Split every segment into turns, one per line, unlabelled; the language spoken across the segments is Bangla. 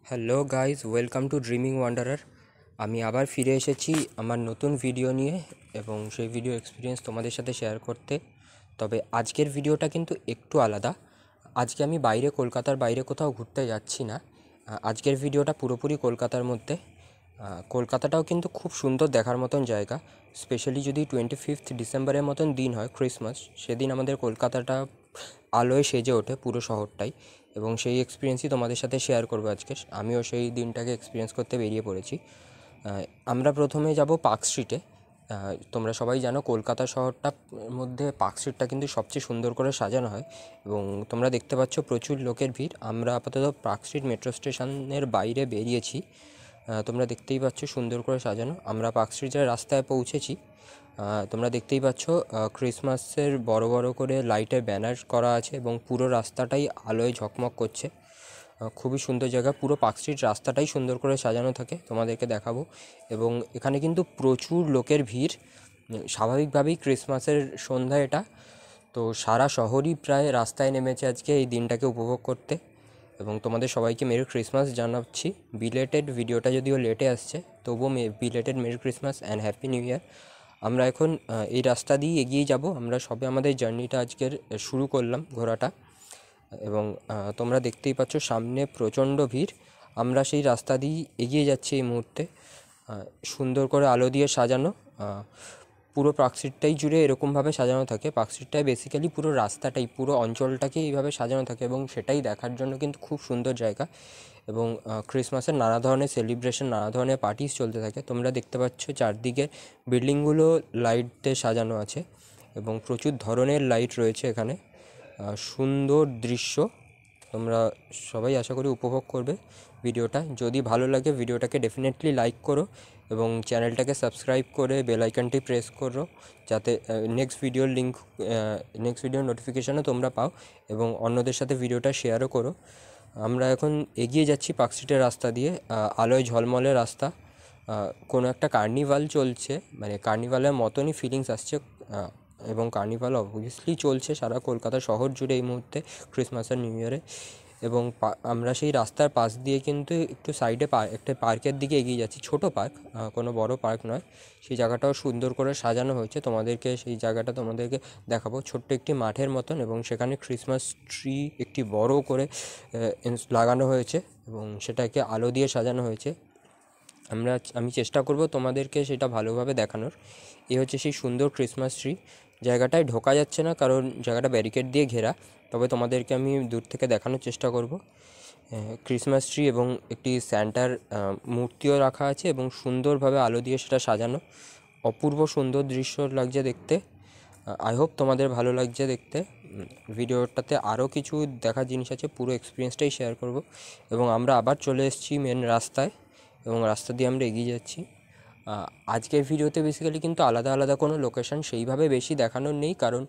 Hello guys, welcome to dreaming wanderer. আমি আবার ফিরে এসেছি আমার নতুন ভিডিও নিয়ে এবং সেই ভিডিও এক্সপিরিয়েন্স তোমাদের সাথে শেয়ার করতে। তবে আজকের ভিডিওটা কিন্তু একটু আলাদা। আজকে আমি কলকাতার বাইরে কোথাও ঘুরতে যাচ্ছি না। আজকের ভিডিওটা পুরোপুরি কলকাতার মধ্যে। কলকাতাটাও কিন্তু খুব সুন্দর দেখার মতন জায়গা। স্পেশালি যদি 25th ডিসেম্বরের মতন দিন হয়, ক্রিসমাস, সেদিন আমাদের কলকাতাটা আলোয় সেজে ওঠে পুরো শহরটাই। এবং সেই এক্সপিরিয়েন্সই তোমাদের সাথে শেয়ার করবো আজকে। আমিও সেই দিনটাকে এক্সপিরিয়েন্স করতে বেরিয়ে পড়েছি। আমরা প্রথমে যাব পার্ক স্ট্রিটে। তোমরা সবাই জানো কলকাতা শহরটার মধ্যে পার্ক স্ট্রিটটা কিন্তু সবচেয়ে সুন্দর করে সাজানো হয় এবং তোমরা দেখতে পাচ্ছ প্রচুর লোকের ভিড়। আমরা আপাতত পার্ক স্ট্রিট মেট্রো স্টেশনের বাইরে বেরিয়েছি। তোমরা দেখতেই পাচ্ছ সুন্দর করে সাজানো। আমরা পার্ক স্ট্রিটের রাস্তায় পৌঁছেছি। তোমরা দেখতেই পাচ্ছ ক্রিসমাসের বড় বড় করে লাইটের ব্যানার করা আছে এবং পুরো রাস্তাটাই আলোয় ঝকমক করছে। খুবই সুন্দর জায়গা। পুরো পার্ক স্ট্রিট রাস্তাটাই সুন্দর করে সাজানো থাকে, তোমাদেরকে দেখাবো। এবং এখানে কিন্তু প্রচুর লোকের ভিড়। স্বাভাবিকভাবেই ক্রিসমাসের সন্ধ্যা এটা, তো সারা শহরই প্রায় রাস্তায় নেমেছে আজকে এই দিনটাকে উপভোগ করতে। এবং তোমাদের সবাইকে মেরি ক্রিসমাস জানাচ্ছি। বিলেটেড ভিডিওটা যদিও লেটে আসছে, তবুও belated merry Christmas and happy new year. আমরা এখন এই রাস্তা দিয়েই এগিয়ে যাব। আমরা সবে আমাদের জার্নিটা আজকের শুরু করলাম ঘোরাটা। এবং তোমরা দেখতেই পাচ্ছ সামনে প্রচণ্ড ভিড়। আমরা সেই রাস্তা দিয়েই এগিয়ে যাচ্ছি এই মুহূর্তে। সুন্দর করে আলো দিয়ে সাজানো। পুরো পার্ক স্ট্রিটটাই জুড়ে এরকমভাবে সাজানো থাকে। পার্ক স্ট্রিটটায় বেসিক্যালি পুরো রাস্তাটাই, পুরো অঞ্চলটাকে এইভাবে সাজানো থাকে এবং সেটাই দেখার জন্য কিন্তু খুব সুন্দর জায়গা। এবং ক্রিসমাসের নানা ধরনের সেলিব্রেশন, নানা ধরনের পার্টিস চলতে থাকে। তোমরা দেখতে পাচ্ছ চারদিকে বিল্ডিংগুলো লাইট দিয়ে সাজানো আছে এবং প্রচুর ধরনের লাইট রয়েছে এখানে। সুন্দর দৃশ্য। তোমরা সবাই আশা করি উপভোগ করবে ভিডিওটা। যদি ভালো লাগে ভিডিওটাকে ডেফিনেটলি লাইক করো এবং চ্যানেলটাকে সাবস্ক্রাইব করে বেল আইকনটি প্রেস করো, যাতে নেক্সট ভিডিওর নোটিফিকেশানও তোমরা পাও এবং অন্যদের সাথে ভিডিওটা শেয়ারও করো। আমরা এখন এগিয়ে যাচ্ছি পার্ক স্ট্রিটের রাস্তা দিয়ে। আলোয় ঝলমলে রাস্তা। কোনো একটা কার্নিভাল চলছে, মানে কার্নিভালের মতনই ফিলিংস আসছে। এবং কার্নিভাল অবভিয়াসলি চলছে সারা কলকাতা শহর জুড়ে এই মুহূর্তে ক্রিসমাস আর নিউ ইয়ারে। এবং আমরা সেই রাস্তার পাশ দিয়ে কিন্তু একটু সাইডে একটা পার্কের দিকে এগিয়ে যাচ্ছি। ছোট পার্ক, কোনো বড় পার্ক নয়। সেই জায়গাটাও সুন্দর করে সাজানো হয়েছে। সেই জায়গাটা তোমাদেরকে দেখাবো। ছোট্ট একটি মাঠের মতন এবং সেখানে ক্রিসমাস ট্রি একটি বড় করে লাগানো হয়েছে এবং সেটাকে আলো দিয়ে সাজানো হয়েছে। আমি চেষ্টা করব তোমাদেরকে সেটা ভালোভাবে দেখানোর। এই হচ্ছে সেই সুন্দর ক্রিসমাস ট্রি। জায়গাটায় ঢোকা যাচ্ছে না কারণ জায়গাটা ব্যারিকেড দিয়ে ঘেরা, তবে তোমাদেরকে আমি দূর থেকে দেখানোর চেষ্টা করব। ক্রিসমাস ট্রি এবং একটি স্যান্টার মূর্তিও রাখা আছে এবং সুন্দরভাবে আলো দিয়ে সেটা সাজানো। অপূর্ব সুন্দর দৃশ্য লাগছে দেখতে। আই হোপ তোমাদের ভালো লাগছে দেখতে। ভিডিওটাতে আরও কিছু দেখার জিনিস আছে, পুরো এক্সপিরিয়েন্সটাই শেয়ার করব। এবং আমরা আবার চলে এসেছি মেন রাস্তায় এবং রাস্তা দিয়ে আমরা এগিয়ে যাচ্ছি। আজকের ভিডিওতে বেসিক্যালি কিন্তু আলাদা আলাদা কোনো লোকেশন সেইভাবে বেশি দেখানোর নেই, কারণ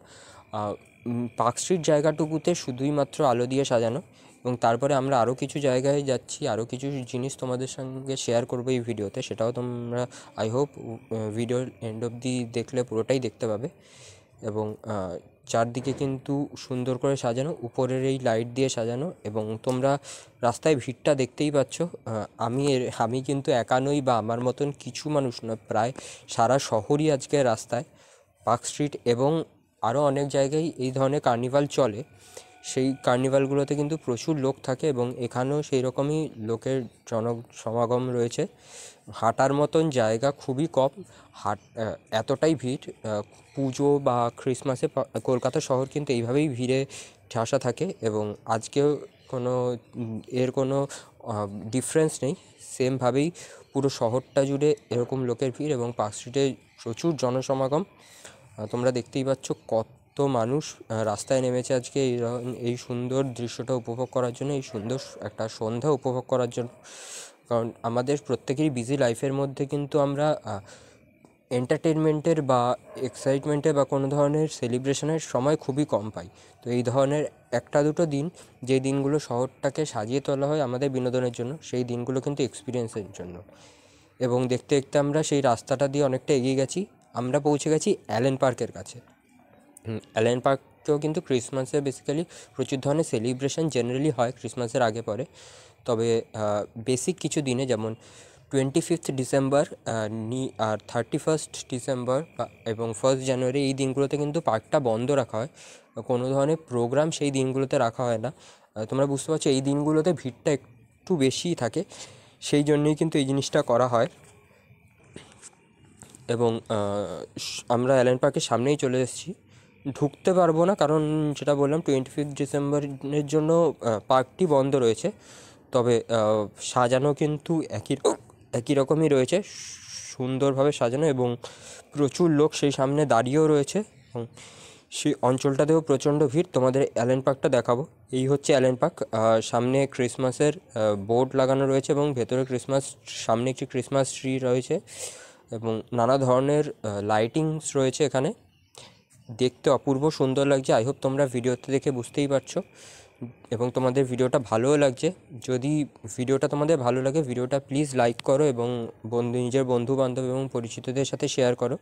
পার্ক স্ট্রিট জায়গাটুকুতে শুধুই মাত্র আলো দিয়ে সাজানো। এবং তারপরে আমরা আরও কিছু জায়গায় যাচ্ছি, আরও কিছু জিনিস তোমাদের সঙ্গে শেয়ার করবো এই ভিডিওতে। সেটাও তোমরা আই হোপ ভিডিওর এন্ড অবধি দেখলে পুরোটাই দেখতে পাবে। এবং চারদিকে কিন্তু সুন্দর করে সাজানো, উপরের এই লাইট দিয়ে সাজানো। এবং তোমরা রাস্তায় ভিড়টা দেখতেই পাচ্ছ। আমি কিন্তু একা নই বা আমার মতন কিছু মানুষ নয়, প্রায় সারা শহরই আজকে রাস্তায়। পার্ক স্ট্রিট এবং আরও অনেক জায়গায় এই ধরনের কার্নিভাল চলে। সেই কার্নিভালগুলোতে কিন্তু প্রচুর লোক থাকে এবং এখানেও সেই রকমই লোকের সমাগম রয়েছে। হাঁটার মতন জায়গা খুবই কম। এতটাই ভিড়। পুজো বা ক্রিসমাসে কলকাতা শহর কিন্তু এইভাবেই ভিড়ে ঠাসা থাকে এবং আজকেও কোনো ডিফারেন্স নেই। সেমভাবেই পুরো শহরটা জুড়ে এরকম লোকের ভিড় এবং পার্ক স্ট্রিটে প্রচুর জনসমাগম। তোমরা দেখতেই পাচ্ছ কত মানুষ রাস্তায় নেমেছে আজকে এই সুন্দর দৃশ্যটা উপভোগ করার জন্য, এই সুন্দর একটা সন্ধ্যা উপভোগ করার জন্য। কারণ আমাদের প্রত্যেকেরই বিজি লাইফের মধ্যে কিন্তু আমরা এন্টারটেনমেন্টের বা এক্সাইটমেন্টের বা কোনো ধরনের সেলিব্রেশনের সময় খুবই কম পাই। তো এই ধরনের একটা দুটো দিন, যে দিনগুলো শহরটাকে সাজিয়ে তোলা হয় আমাদের বিনোদনের জন্য, সেই দিনগুলো কিন্তু এক্সপিরিয়েন্সের জন্য। এবং দেখতে দেখতে আমরা সেই রাস্তাটা দিয়ে অনেকটা এগিয়ে গেছি। আমরা পৌঁছে গেছি অ্যালেন পার্কের কাছে। অ্যালেন পার্ক পার্কেও কিন্তু ক্রিসমাসে বেসিক্যালি প্রচুর ধরনের সেলিব্রেশন জেনারেলি হয় ক্রিসমাসের আগে পরে। তবে বেসিক কিছু দিনে যেমন 25th ডিসেম্বর আর 31st ডিসেম্বর এবং 1st জানুয়ারি এই দিনগুলোতে কিন্তু পার্কটা বন্ধ রাখা হয়। কোনো ধরনের প্রোগ্রাম সেই দিনগুলোতে রাখা হয় না। তোমরা বুঝতে পারছো এই দিনগুলোতে ভিড়টা একটু বেশিই থাকে, সেই জন্যই কিন্তু এই জিনিসটা করা হয়। এবং আমরা অ্যালেন পার্কের সামনেই চলে এসেছি। ঢুকতে পারবো না কারণ যেটা বললাম 25th ডিসেম্বরের জন্য পার্কটি বন্ধ রয়েছে। তবে সাজানো কিন্তু একই রকমই রয়েছে, সুন্দরভাবে সাজানো, এবং প্রচুর লোক সেই সামনে দাঁড়িয়েও রয়েছে এবং সেই অঞ্চলটাতেও প্রচণ্ড ভিড়। তোমাদের অ্যালেন পার্কটা দেখাবো। এই হচ্ছে অ্যালেন পার্ক। সামনে ক্রিসমাসের বোর্ড লাগানো রয়েছে এবং ভেতরে সামনে একটি ক্রিসমাস ট্রি রয়েছে এবং নানা ধরনের লাইটিংস রয়েছে এখানে। দেখতে অপূর্ব সুন্দর লাগছে। আই হোপ তোমরা ভিডিওতে দেখে বুঝতেই পারছো এবং তোমাদের ভিডিওটা ভালোও লাগছে। যদি ভিডিওটা তোমাদের ভালো লাগে, ভিডিওটা প্লিজ লাইক করো এবং নিজের বন্ধু বান্ধব এবং পরিচিতদের সাথে শেয়ার করো।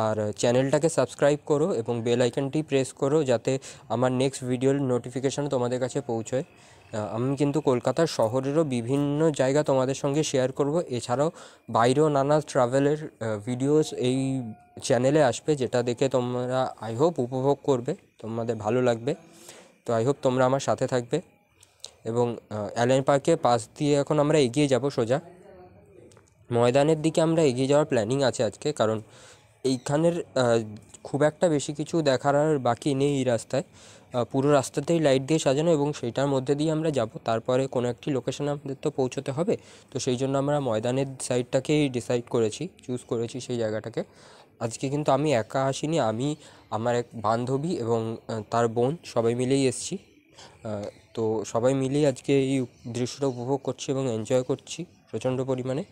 আর চ্যানেলটাকে সাবস্ক্রাইব করো এবং বেল আইকনটি প্রেস করো যাতে আমার নেক্সট ভিডিওর নোটিফিকেশান তোমাদের কাছে পৌঁছয়। আমি কিন্তু কলকাতার শহরেরও বিভিন্ন জায়গা তোমাদের সঙ্গে শেয়ার করব। এছাড়াও বাইরেও নানা ট্রাভেলের ভিডিওস এই চ্যানেলে আসবে, যেটা দেখে তোমরা আই হোপ উপভোগ করবে, তোমাদের ভালো লাগবে। তো আই হোপ তোমরা আমার সাথে থাকবে। এবং অ্যালেন পার্কের পাশ দিয়ে এখন আমরা এগিয়ে যাব সোজা ময়দানের দিকে। আমরা এগিয়ে যাওয়ার প্ল্যানিং আছে আজকে, কারণ এইখানের খুব একটা বেশি কিছু দেখার আর বাকি নেই এই রাস্তায়। পুরো রাস্তাতেই লাইট দিয়ে সাজানো এবং সেইটার মধ্যে দিয়ে আমরা যাব। তারপরে কোনো একটি লোকেশনে আমাদের তো পৌঁছতে হবে, তো সেই জন্য আমরা ময়দানের সাইডটাকেই চুজ করেছি সেই জায়গাটাকে। আজকে কিন্তু আমি একা আসিনি, আমি, আমার এক বান্ধবী এবং তার বোন সবাই মিলেই এসেছি। তো সবাই মিলেই আজকে এই দৃশ্যটা উপভোগ করছি এবং এনজয় করছি প্রচণ্ড পরিমাণে।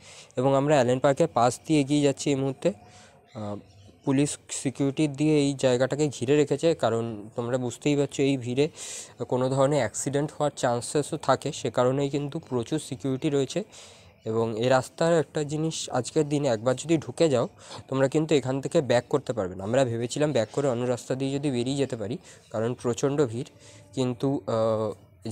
এবং আমরা অ্যালেন পার্কের পাশ দিয়ে এগিয়ে যাচ্ছি এই মুহূর্তে। পুলিশ সিকিউরিটি দিয়ে এই জায়গাটাকে ঘিরে রেখেছে, কারণ তোমরা বুঝতেই পারছো এই ভিড়ে কোনো ধরনের অ্যাক্সিডেন্ট হওয়ার চান্সেসও থাকে, সে কারণেই কিন্তু প্রচুর সিকিউরিটি রয়েছে। এবং এই রাস্তার একটা জিনিস, আজকের দিনে একবার যদি ঢুকে যাও তোমরা কিন্তু এখান থেকে ব্যাক করতে পারবে না। আমরা ভেবেছিলাম ব্যাক করে অন্য রাস্তা দিয়ে যদি বেরিয়ে যেতে পারি, কারণ প্রচণ্ড ভিড়, কিন্তু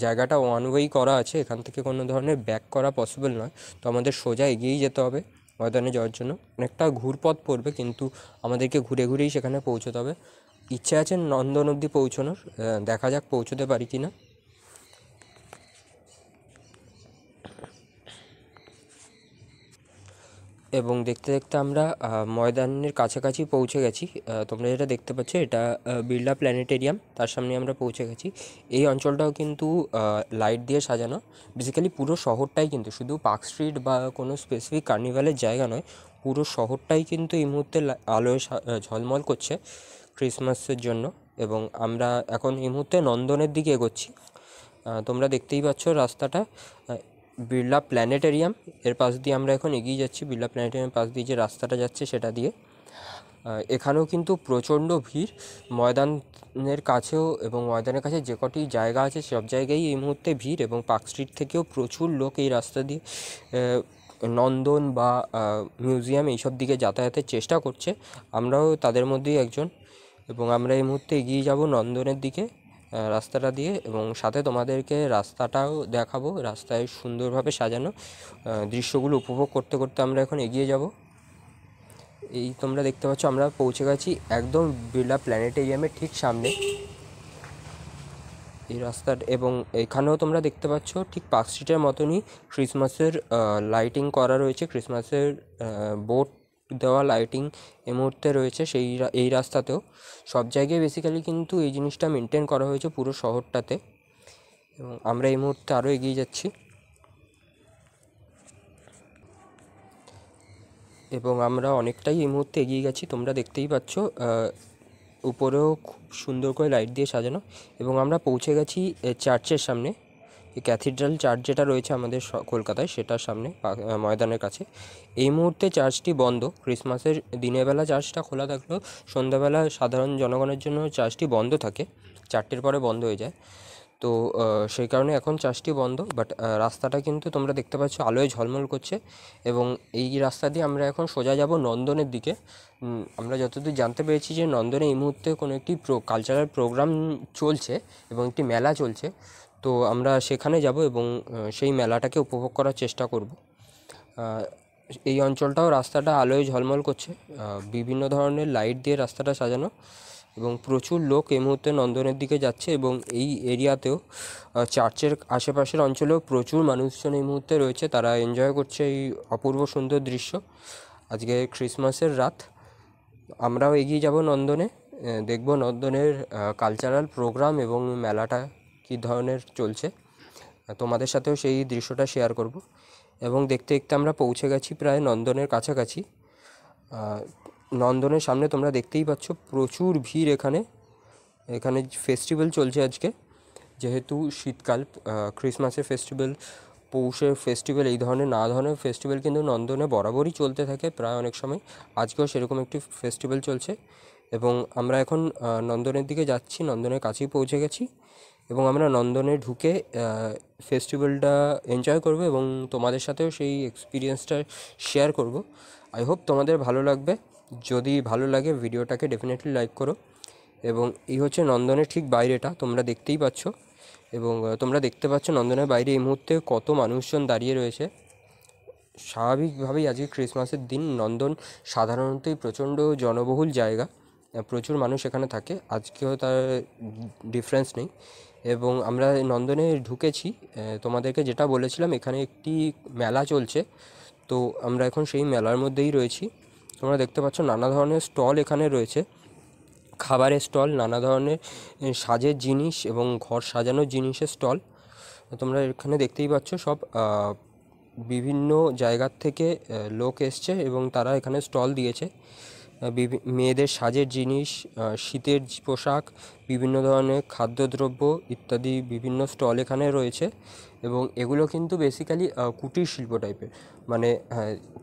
জায়গাটা ওয়ান ওয়েই করা আছে, এখান থেকে কোনো ধরনের ব্যাক করা পসিবল নয়। তো আমাদের সোজা এগিয়েই যেতে হবে ময়দানে যাওয়ার জন্য। অনেকটা ঘুরপথ পড়বে, কিন্তু আমাদেরকে ঘুরে ঘুরেই সেখানে পৌঁছতে হবে। ইচ্ছে আছে নন্দন অবধি পৌঁছানোর, দেখা যাক পৌঁছতে পারি কি না। এবং দেখতে দেখতে আমরা ময়দানের কাছাকাছি পৌঁছে গেছি। তোমরা যেটা দেখতে পাচ্ছ এটা বিড়লা প্ল্যানেটেরিয়াম, তার সামনে আমরা পৌঁছে গেছি। এই অঞ্চলটাও কিন্তু লাইট দিয়ে সাজানো। বেসিক্যালি পুরো শহরটাই কিন্তু, শুধু পার্ক স্ট্রিট বা কোনো স্পেসিফিক কার্নিভালের জায়গা নয়, পুরো শহরটাই কিন্তু এই মুহূর্তে আলোয় ঝলমল করছে ক্রিসমাসের জন্য। এবং আমরা এখন এই মুহূর্তে নন্দনের দিকে এগোচ্ছি। তোমরা দেখতেই পাচ্ছ রাস্তাটা বিড়লা প্ল্যানেটেরিয়াম, এর পাশ দিয়ে আমরা এখন এগিয়ে যাচ্ছি। বিড়লা প্ল্যানেটেরিয়ামের পাশ দিয়ে যে রাস্তাটা যাচ্ছে সেটা দিয়ে। এখানেও কিন্তু প্রচণ্ড ভিড় ময়দানের কাছেও, এবং ময়দানের কাছে যে কটি জায়গা আছে সব জায়গায় এই মুহূর্তে ভিড়। এবং পার্ক স্ট্রিট থেকেও প্রচুর লোক এই রাস্তা দিয়ে নন্দন বা মিউজিয়াম এইসব দিকে যাতায়াতের চেষ্টা করছে। আমরাও তাদের মধ্যেই একজন। এবং আমরা এই মুহূর্তে এগিয়ে যাব নন্দনের দিকে রাস্তাটা দিয়ে, এবং সাথে তোমাদেরকে রাস্তাটাও দেখাবো। রাস্তায় সুন্দরভাবে সাজানো দৃশ্যগুলো উপভোগ করতে করতে আমরা এখন এগিয়ে যাব। এই তোমরা দেখতে পাচ্ছ আমরা পৌঁছে গেছি একদম বিড়লা প্ল্যানেটেরিয়ামের ঠিক সামনে এই রাস্তার। এবং এখানেও তোমরা দেখতে পাচ্ছ ঠিক পার্ক স্ট্রিটের মতনই ক্রিসমাসের লাইটিং করা রয়েছে, ক্রিসমাসের বোর্ড দেওয়া লাইটিং এই মুহূর্তে রয়েছে এই রাস্তাতেও। সব জায়গায় বেসিক্যালি কিন্তু এই জিনিসটা মেনটেন করা হয়েছে পুরো শহরটাতে। এবং আমরা এই মুহূর্তে আরও এগিয়ে যাচ্ছি। এবং আমরা অনেকটাই এই মুহূর্তে এগিয়ে গেছি, তোমরা দেখতেই পাচ্ছ উপরেও খুব সুন্দর করে লাইট দিয়ে সাজানো। এবং আমরা পৌঁছে গেছি চার্চের সামনে, এই ক্যাথিড্রাল চার্চ যেটা রয়েছে আমাদের কলকাতায়, সেটার সামনে ময়দানের কাছে। এই মুহূর্তে চার্চটি বন্ধ। ক্রিসমাসের দিনের বেলা চার্চটা খোলা থাকলেও সন্ধ্যাবেলা সাধারণ জনগণের জন্য চার্চটি বন্ধ থাকে, 4টের পরে বন্ধ হয়ে যায়। তো সেই কারণে এখন চাষটি বন্ধ, বাট রাস্তাটা কিন্তু তোমরা দেখতে পাচ্ছ আলোয় ঝলমল করছে। এবং এই রাস্তা দিয়ে আমরা এখন সোজা যাব নন্দনের দিকে। আমরা যতদূর জানতে পেরেছি যে নন্দনে এই মুহূর্তে কোনো একটি কালচারাল প্রোগ্রাম চলছে এবং একটি মেলা চলছে। তো আমরা সেখানে যাব এবং সেই মেলাটাকে উপভোগ করার চেষ্টা করব। এই অঞ্চলটাও রাস্তাটা আলোয় ঝলমল করছে, বিভিন্ন ধরনের লাইট দিয়ে রাস্তাটা সাজানো, এবং প্রচুর লোক এই মুহূর্তে নন্দনের দিকে যাচ্ছে। এবং এই এরিয়াতেও চার্চের আশেপাশের অঞ্চলেও প্রচুর মানুষজন এই মুহূর্তে রয়েছে, তারা এনজয় করছে এই অপূর্ব সুন্দর দৃশ্য। আজকে ক্রিসমাসের রাত, আমরাও এগিয়ে যাব নন্দনে, দেখব নন্দনের কালচারাল প্রোগ্রাম এবং মেলাটা কী ধরনের চলছে। তোমাদের সাথেও সেই দৃশ্যটা শেয়ার করব। এবং দেখতে দেখতে আমরা পৌঁছে গেছি প্রায় নন্দনের কাছাকাছি। নন্দনের সামনে তোমরা দেখতেই পাচ্ছ প্রচুর ভিড়। এখানে ফেস্টিভ্যাল চলছে আজকে, যেহেতু শীতকাল, ক্রিসমাসের ফেস্টিভ্যাল, পৌষের ফেস্টিভ্যাল, এই ধরনের নানা ধরনের ফেস্টিভ্যাল কিন্তু নন্দনে বরাবরই চলতে থাকে প্রায় অনেক সময়। আজকেও সেরকম একটি ফেস্টিভ্যাল চলছে এবং আমরা এখন নন্দনের দিকে যাচ্ছি, নন্দনের কাছেই পৌঁছে গেছি এবং আমরা নন্দনে ঢুকে ফেস্টিভ্যালটা এনজয় করব এবং তোমাদের সাথেও সেই এক্সপিরিয়েন্সটা শেয়ার করব। আই হোপ তোমাদের ভালো লাগবে। যদি ভালো লাগে ভিডিওটাকে ডেফিনেটলি লাইক করো। এবং এই হচ্ছে নন্দনের ঠিক বাইরেটা, তোমরা দেখতেই পাচ্ছ। এবং তোমরা দেখতে পাচ্ছ নন্দনের বাইরে এই মুহূর্তে কত মানুষজন দাঁড়িয়ে রয়েছে। স্বাভাবিকভাবেই আজকে ক্রিসমাসের দিন নন্দন সাধারণতই প্রচণ্ড জনবহুল জায়গা, প্রচুর মানুষ এখানে থাকে, আজকেও তার ডিফারেন্স নেই। এবং আমরা নন্দনে ঢুকেছি, তোমাদেরকে যেটা বলেছিলাম এখানে একটি মেলা চলছে, তো আমরা এখন সেই মেলার মধ্যেই রয়েছি। তোমরা দেখতে পাচ্ছ নানা ধরনের স্টল এখানে রয়েছে, খাবারের স্টল, নানা ধরনের সাজের জিনিস এবং ঘর সাজানোর জিনিসের স্টল। তোমরা এখানে দেখতেই পাচ্ছ সব বিভিন্ন জায়গার থেকে লোক এসছে এবং তারা এখানে স্টল দিয়েছে। মেয়েদের সাজের জিনিস, শীতের পোশাক, বিভিন্ন ধরনের খাদ্যদ্রব্য ইত্যাদি বিভিন্ন স্টল এখানে রয়েছে। এবং এগুলো কিন্তু বেসিক্যালি কুটির শিল্প টাইপের, মানে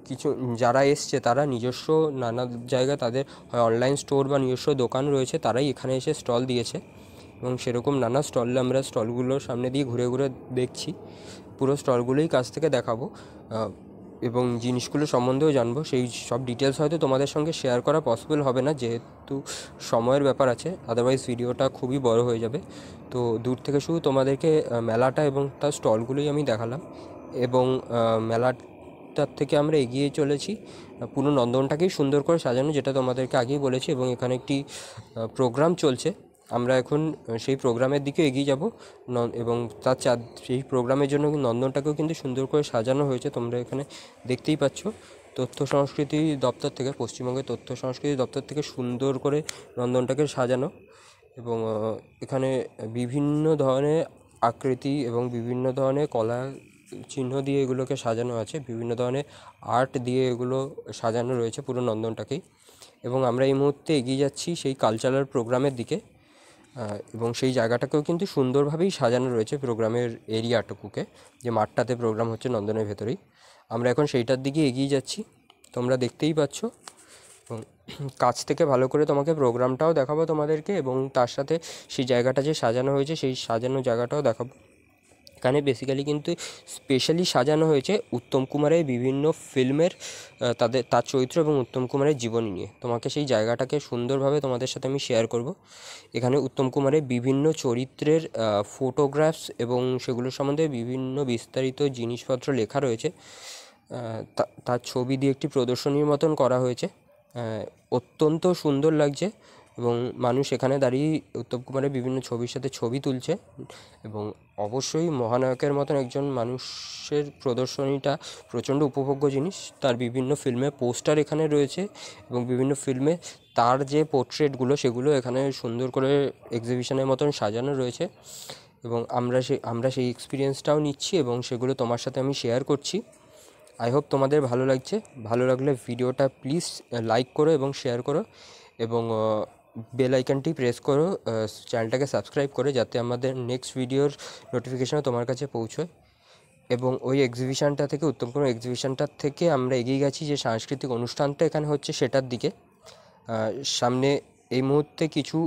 কিছু যারা এসছে তারা নিজস্ব নানা জায়গায় তাদের হয় অনলাইন স্টোর বা নিজস্ব দোকান রয়েছে, তারাই এখানে এসে স্টল দিয়েছে। এবং সেরকম নানা স্টলে আমরা স্টলগুলোর সামনে দিয়ে ঘুরে ঘুরে দেখছি, পুরো স্টলগুলোই কাছ থেকে দেখাবো এবং জিনিসগুলো সম্বন্ধেও জানবো। সেই সব ডিটেলস হয়তো তোমাদের সঙ্গে শেয়ার করা পসিবল হবে না, যেহেতু সময়ের ব্যাপার আছে, আদারওয়াইজ ভিডিওটা খুবই বড় হয়ে যাবে। তো দূর থেকে শুধু তোমাদেরকে মেলাটা এবং তার স্টলগুলোই আমি দেখালাম। এবং মেলাটার থেকে আমরা এগিয়ে চলেছি, পুরো নন্দনটাকেই সুন্দর করে সাজানো, যেটা তোমাদেরকে আগেই বলেছি। এবং এখানে একটি প্রোগ্রাম চলছে, আমরা এখন সেই প্রোগ্রামের দিকে এগিয়ে যাব। এবং সেই প্রোগ্রামের জন্য নন্দনটাকেও কিন্তু সুন্দর করে সাজানো হয়েছে, তোমরা এখানে দেখতেই পাচ্ছ। তথ্য সংস্কৃতি দপ্তর থেকে, পশ্চিমবঙ্গের তথ্য সংস্কৃতি দপ্তর থেকে সুন্দর করে নন্দনটাকে সাজানো। এবং এখানে বিভিন্ন ধরনের আকৃতি এবং বিভিন্ন ধরনের কলা চিহ্ন দিয়ে এগুলোকে সাজানো আছে, বিভিন্ন ধরনের আর্ট দিয়ে এগুলো সাজানো রয়েছে পুরো নন্দনটাকেই। এবং আমরা এই মুহূর্তে এগিয়ে যাচ্ছি সেই কালচারাল প্রোগ্রামের দিকে। এবং সেই জায়গাটাকেও কিন্তু সুন্দরভাবেই সাজানো রয়েছে, প্রোগ্রামের এরিয়াটুকুকে, যে মাঠটাতে প্রোগ্রাম হচ্ছে নন্দনের ভেতরেই। আমরা এখন সেইটার দিকে এগিয়ে যাচ্ছি, তোমরা দেখতেই পাচ্ছ। এবং কাছ থেকে ভালো করে তোমাকে প্রোগ্রামটাও দেখাবো তোমাদেরকে, এবং তার সাথে সেই জায়গাটা যে সাজানো হয়েছে সেই সাজানো জায়গাটাও দেখাবো। এখানে বেসিক্যালি কিন্তু স্পেশালি সাজানো হয়েছে উত্তম কুমারের বিভিন্ন ফিল্মের তার চরিত্র এবং উত্তম কুমারের জীবনী নিয়ে। তোমাকে সেই জায়গাটাকে সুন্দরভাবে তোমাদের সাথে আমি শেয়ার করব। এখানে উত্তম কুমারের বিভিন্ন চরিত্রের ফটোগ্রাফস এবং সেগুলোর সম্বন্ধে বিভিন্ন বিস্তারিত জিনিসপত্র লেখা রয়েছে, তার ছবি দিয়ে একটি প্রদর্শনীর মতন করা হয়েছে, অত্যন্ত সুন্দর লাগছে। এবং মানুষ এখানে দাঁড়িয়ে উত্তম কুমারের বিভিন্ন ছবির সাথে ছবি তুলছে। এবং অবশ্যই মহানায়কের মতন একজন মানুষের প্রদর্শনীটা প্রচণ্ড উপভোগ্য জিনিস। তার বিভিন্ন ফিল্মে পোস্টার এখানে রয়েছে এবং বিভিন্ন ফিল্মে তার যে পোর্ট্রেটগুলো সেগুলো এখানে সুন্দর করে এক্সিবিশনের মতন সাজানো রয়েছে। এবং আমরা সেই এক্সপিরিয়েন্সটাও নিচ্ছি এবং সেগুলো তোমার সাথে আমি শেয়ার করছি। আই হোপ তোমাদের ভালো লাগছে। ভালো লাগলে ভিডিওটা প্লিজ লাইক করো এবং শেয়ার করো, এবং বেল আইকনটি প্রেস করো চ্যানেলটাকে সাবস্ক্রাইব করে, যাতে আমাদের নেক্সট ভিডিওর নোটিফিকেশানও তোমার কাছে পৌঁছয়। এবং ওই এক্সিবিশানটা থেকে, উত্তম কুমার এক্সিবিশানটার থেকে আমরা এগিয়ে গেছি যে সাংস্কৃতিক অনুষ্ঠানটা এখানে হচ্ছে সেটার দিকে। সামনে এই মুহূর্তে কিছু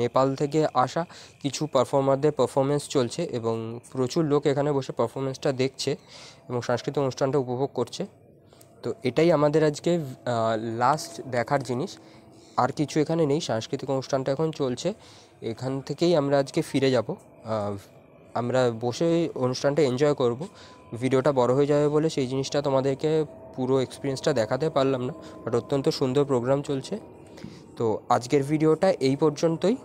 নেপাল থেকে আসা কিছু পারফর্মারদের পারফরমেন্স চলছে এবং প্রচুর লোক এখানে বসে পারফরমেন্সটা দেখছে এবং সাংস্কৃতিক অনুষ্ঠানটা উপভোগ করছে। তো এটাই আমাদের আজকে লাস্ট দেখার জিনিস, আর কিছু এখানে নেই। সাংস্কৃতিক অনুষ্ঠানটা এখন চলছে, এখান থেকেই আমরা আজকে ফিরে যাব। আমরা বসে অনুষ্ঠানটা এনজয় করব। ভিডিওটা বড় হয়ে যাবে বলে সেই জিনিসটা তোমাদেরকে পুরো এক্সপিরিয়েন্সটা দেখাতে পারলাম না, বাট অত্যন্ত সুন্দর প্রোগ্রাম চলছে। তো আজকের ভিডিওটা এই পর্যন্তই।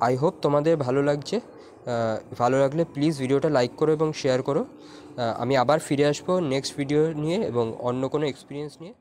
আই হোপ তোমাদের ভালো লাগছে। ভালো লাগলে প্লিজ ভিডিওটা লাইক করো এবং শেয়ার করো। আমি আবার ফিরে আসবো নেক্সট ভিডিও নিয়ে এবং অন্য কোনো এক্সপিরিয়েন্স নিয়ে।